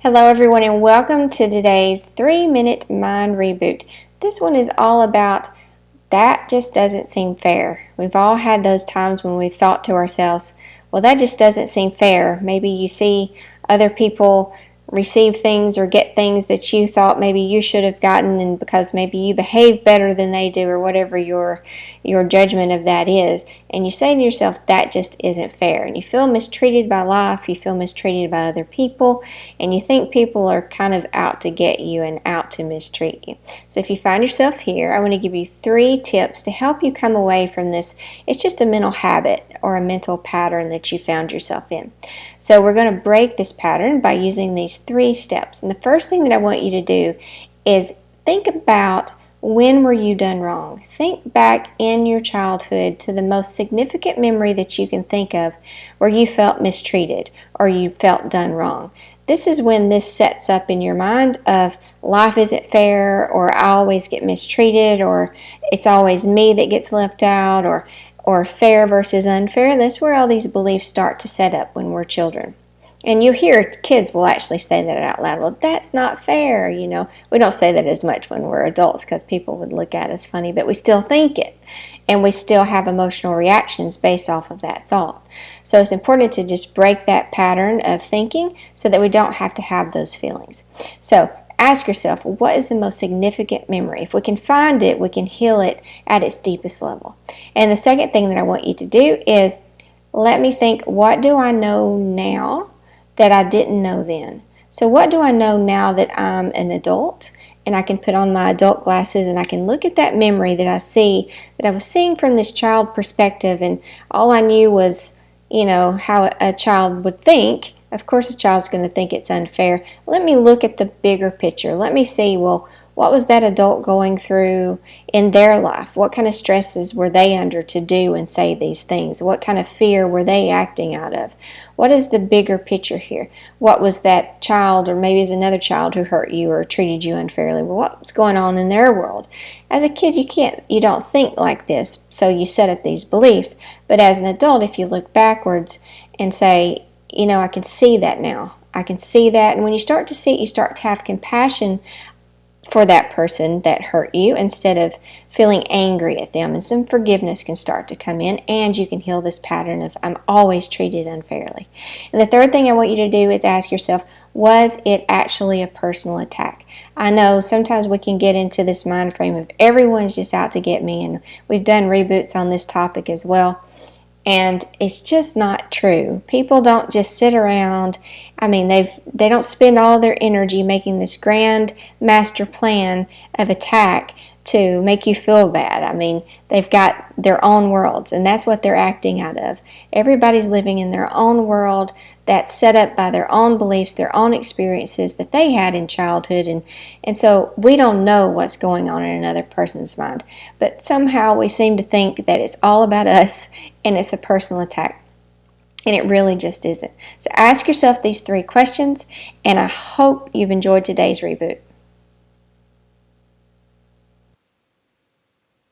Hello everyone and welcome to today's 3-minute mind reboot. This one is all about that just doesn't seem fair. We've all had those times when we've thought to ourselves, well, that just doesn't seem fair. Maybe you see other people receive things or get things that you thought maybe you should have gotten, and because maybe you behave better than they do, or whatever your judgment of that is, and you say to yourself, that just isn't fair, and you feel mistreated by life, you feel mistreated by other people, and you think people are kind of out to get you and out to mistreat you. So if you find yourself here, I want to give you 3 tips to help you come away from this. It's just a mental habit or a mental pattern that you found yourself in. So we're going to break this pattern by using these 3 steps. And the first thing that I want you to do is think about, when were you done wrong? Think back in your childhood to the most significant memory that you can think of where you felt mistreated or you felt done wrong. This is when this sets up in your mind of life isn't fair, or I always get mistreated, or it's always me that gets left out, or fair versus unfair. That's where all these beliefs start to set up when we're children. And you hear kids will actually say that out loud. Well, that's not fair, you know. We don't say that as much when we're adults because people would look at us funny, but we still think it. And we still have emotional reactions based off of that thought. So it's important to just break that pattern of thinking so that we don't have to have those feelings. So ask yourself, what is the most significant memory? If we can find it, we can heal it at its deepest level. And the second thing that I want you to do is, let me think, what do I know now that I didn't know then? So what do I know now that I'm an adult, and I can put on my adult glasses and I can look at that memory that I see, that I was seeing from this child perspective, and all I knew was, you know, how a child would think. Of course a child's going to think it's unfair. Let me look at the bigger picture. Let me see, well, what was that adult going through in their life? What kind of stresses were they under to do and say these things? What kind of fear were they acting out of? What is the bigger picture here? What was that child, or maybe it's another child who hurt you or treated you unfairly? Well, what's going on in their world? As a kid, you don't think like this, so you set up these beliefs. But as an adult, if you look backwards and say, you know, I can see that now. I can see that. And when you start to see it, you start to have compassion for that person that hurt you instead of feeling angry at them, and some forgiveness can start to come in, and you can heal this pattern of I'm always treated unfairly. And the third thing I want you to do is ask yourself, was it actually a personal attack? I know sometimes we can get into this mind frame of everyone's just out to get me, and we've done reboots on this topic as well. And it's just not true. People don't just sit around. I mean, they don't spend all their energy making this grand master plan of attack to make you feel bad. I mean, they've got their own worlds, and that's what they're acting out of. Everybody's living in their own world that's set up by their own beliefs, their own experiences that they had in childhood, and so we don't know what's going on in another person's mind. But somehow we seem to think that it's all about us and it's a personal attack. And it really just isn't. So ask yourself these 3 questions, and I hope you've enjoyed today's reboot.